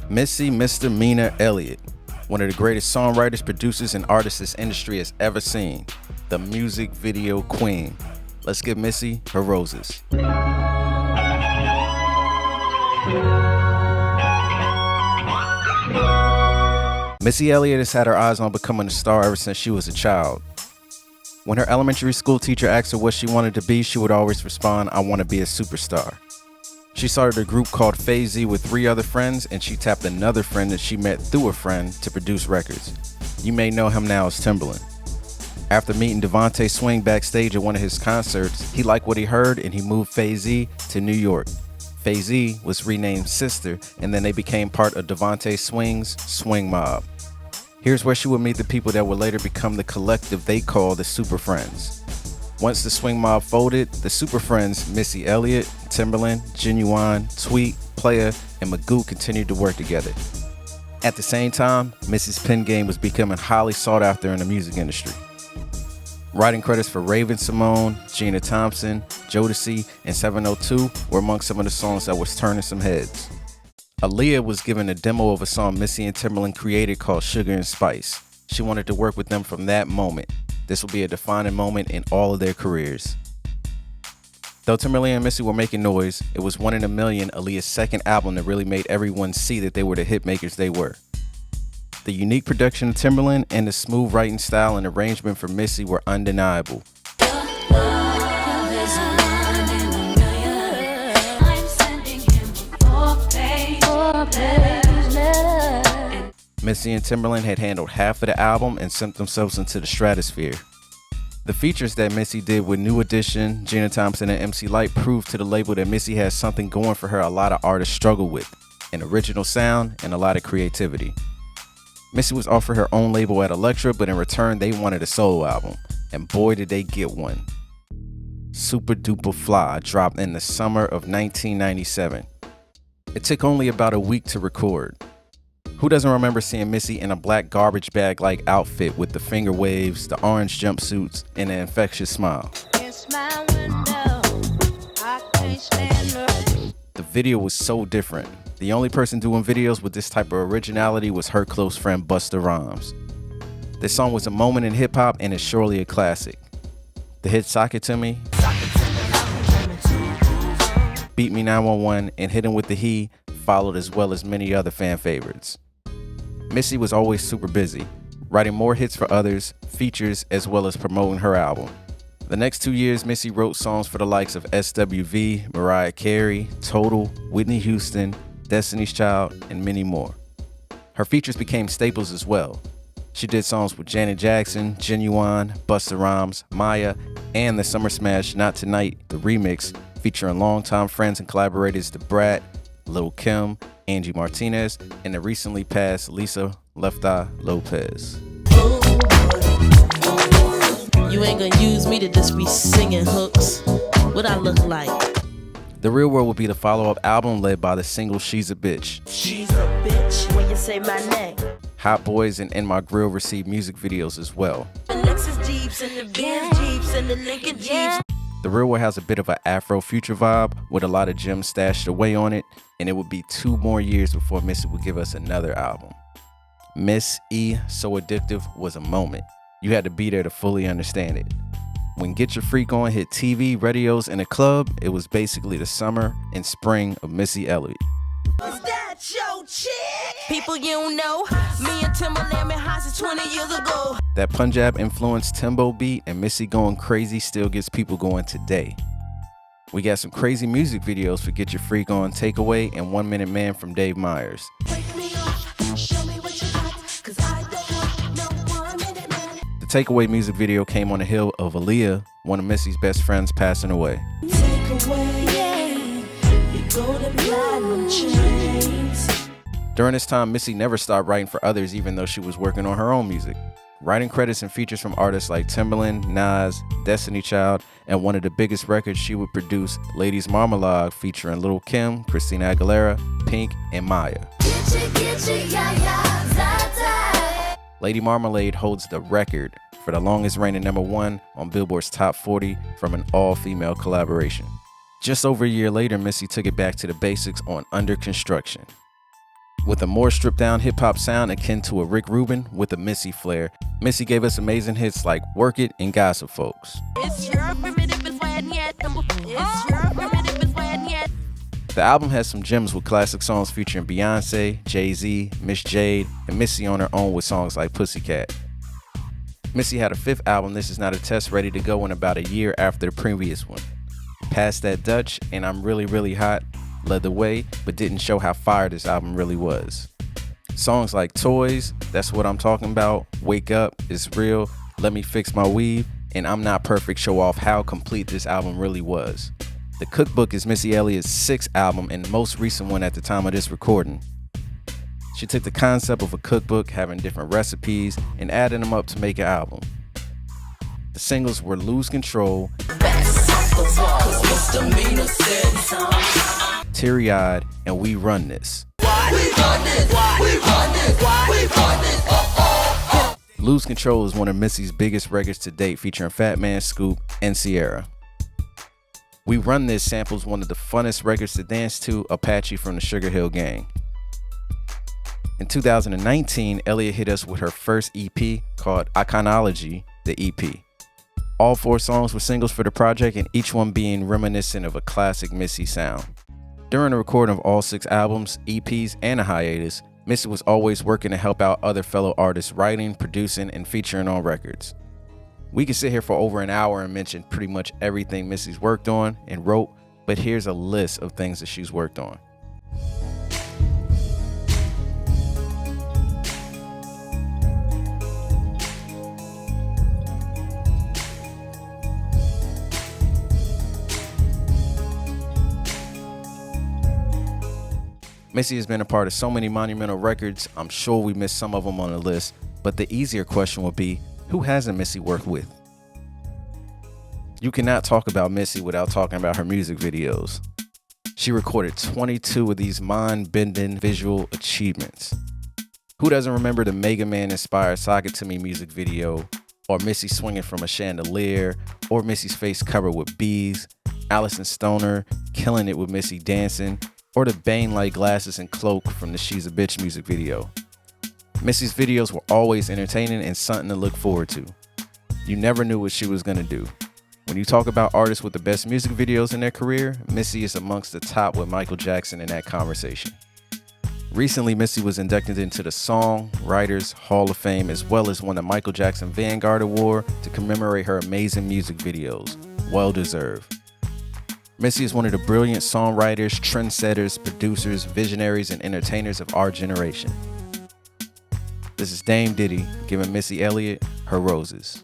Missy Misdemeanor Elliott, one of the greatest songwriters, producers, and artists this industry has ever seen. The music video queen. Let's give Missy her roses. Missy Elliott has had her eyes on becoming a star ever since she was a child. When her elementary school teacher asked her what she wanted to be, she would always respond, "I want to be a superstar." She started a group called R.O.S.E with 3 other friends, and she tapped another friend that she met through a friend to produce records. You may know him now as Timbaland. After meeting Devontae Swing backstage at one of his concerts, he liked what he heard and he moved R.O.S.E to New York. R.O.S.E was renamed Sister, and then they became part of Devontae Swing's Swing Mob. Here's where she would meet the people that would later become the collective they call the Super Friends. Once the Swing Mob folded, the Super Friends, Missy Elliott, Timbaland, Genuine, Tweet, Player, and Magoo continued to work together. At the same time, Missy's pen game was becoming highly sought after in the music industry. Writing credits for Raven-Symoné, Gina Thompson, Jodeci, and 702 were among some of the songs that was turning some heads. Aaliyah was given a demo of a song Missy and Timbaland created called Sugar and Spice. She wanted to work with them from that moment. This will be a defining moment in all of their careers. Though Timbaland and Missy were making noise, it was One in a Million, Aaliyah's second album, that really made everyone see that they were the hit makers they were. The unique production of Timbaland and the smooth writing style and arrangement for Missy were undeniable. Missy and Timbaland had handled half of the album and sent themselves into the stratosphere. The features that Missy did with New Edition, Gina Thompson, and MC Lyte proved to the label that Missy has something going for her a lot of artists struggle with: an original sound and a lot of creativity. Missy was offered her own label at Elektra, but in return they wanted a solo album, and boy did they get one. Super Duper Fly dropped in the summer of 1997. It took only about a week to record. Who doesn't remember seeing Missy in a black garbage bag-like outfit with the finger waves, the orange jumpsuits, and an infectious smile? The video was so different. The only person doing videos with this type of originality was her close friend Busta Rhymes. This song was a moment in hip-hop and is surely a classic. The hit Sock It To Me, Beat Me 911, and Hit 'Em With The He followed, as well as many other fan favorites. Missy was always super busy, writing more hits for others, features, as well as promoting her album. The next 2 years, Missy wrote songs for the likes of SWV, Mariah Carey, Total, Whitney Houston, Destiny's Child, and many more. Her features became staples as well. She did songs with Janet Jackson, Genuine, Busta Rhymes, Maya, and the summer smash Not Tonight, the remix, featuring longtime friends and collaborators Da Brat, Lil' Kim, Angie Martinez, and the recently passed Lisa Left Eye Lopez. You ain't gonna use me to just be singing hooks. What I look like? The Real World will be the follow-up album led by the single She's a Bitch. She's a bitch when you say my name. Hot Boys and In My Grill received music videos as well. The Lexus Jeeps and the Benz Jeeps and the Lincoln Jeeps. The Real World has a bit of an Afro-future vibe with a lot of gems stashed away on it, and it would be 2 more years before Missy would give us another album. Miss E, So Addictive was a moment. You had to be there to fully understand it. When Get Your Freak On hit TV, radios, and a club, it was basically the summer and spring of Missy Elliott. Is that your chick? People you don't know, me and Timbaland been hot since 20 years ago. That Punjab-influenced Timbo beat and Missy going crazy still gets people going today. We got some crazy music videos for Get Your Freak On, Takeaway, and 1 Minute Man from Dave Myers. The Takeaway music video came on the heel of Aaliyah, one of Missy's best friends, passing away. During this time, Missy never stopped writing for others, even though she was working on her own music. Writing credits and features from artists like Timbaland, Nas, Destiny Child, and one of the biggest records she would produce, Ladies Marmalade, featuring Lil' Kim, Christina Aguilera, Pink, and Maya. Lady Marmalade holds the record for the longest reigning #1 on Billboard's Top 40 from an all-female collaboration. Just over a year later, Missy took it back to the basics on Under Construction. With a more stripped down hip hop sound akin to a Rick Rubin with a Missy flair, Missy gave us amazing hits like Work It and Gossip Folks. The album has some gems with classic songs featuring Beyonce, Jay-Z, Miss Jade, and Missy on her own with songs like Pussycat. Missy had a fifth album, This Is Not a Test, ready to go in about a year after the previous one. Pass That Dutch and I'm Really Really Hot led the way, but didn't show how fire this album really was. Songs like Toys, That's What I'm Talking About, Wake Up, It's Real, Let Me Fix My Weave, and I'm Not Perfect show off how complete this album really was. The Cookbook is Missy Elliott's sixth album and most recent one at the time of this recording. She took the concept of a cookbook, having different recipes, and added them up to make an album. The singles were Lose Control, Teary-Eyed, and We Run This. Lose Control is one of Missy's biggest records to date, featuring Fat Man, Scoop, and Sierra. We Run This samples one of the funnest records to dance to, Apache from the Sugar Hill Gang. In 2019, Elliott hit us with her first EP called Iconology, the EP. All 4 songs were singles for the project, and each one being reminiscent of a classic Missy sound. During the recording of all 6 albums, EPs, and a hiatus, Missy was always working to help out other fellow artists writing, producing, and featuring on records. We could sit here for over an hour and mention pretty much everything Missy's worked on and wrote, but here's a list of things that she's worked on. Missy has been a part of so many monumental records, I'm sure we missed some of them on the list, but the easier question would be, who hasn't Missy worked with? You cannot talk about Missy without talking about her music videos. She recorded 22 of these mind-bending visual achievements. Who doesn't remember the Mega Man-inspired Sock It To Me music video, or Missy swinging from a chandelier, or Missy's face covered with bees, Allison Stoner killing it with Missy dancing, or the Bane-like glasses and cloak from the She's a Bitch music video. Missy's videos were always entertaining and something to look forward to. You never knew what she was going to do. When you talk about artists with the best music videos in their career, Missy is amongst the top with Michael Jackson in that conversation. Recently, Missy was inducted into the Song Writers Hall of Fame, as well as won the Michael Jackson Vanguard Award to commemorate her amazing music videos. Well deserved. Missy is one of the brilliant songwriters, trendsetters, producers, visionaries, and entertainers of our generation. This is Dame Diddy giving Missy Elliott her roses.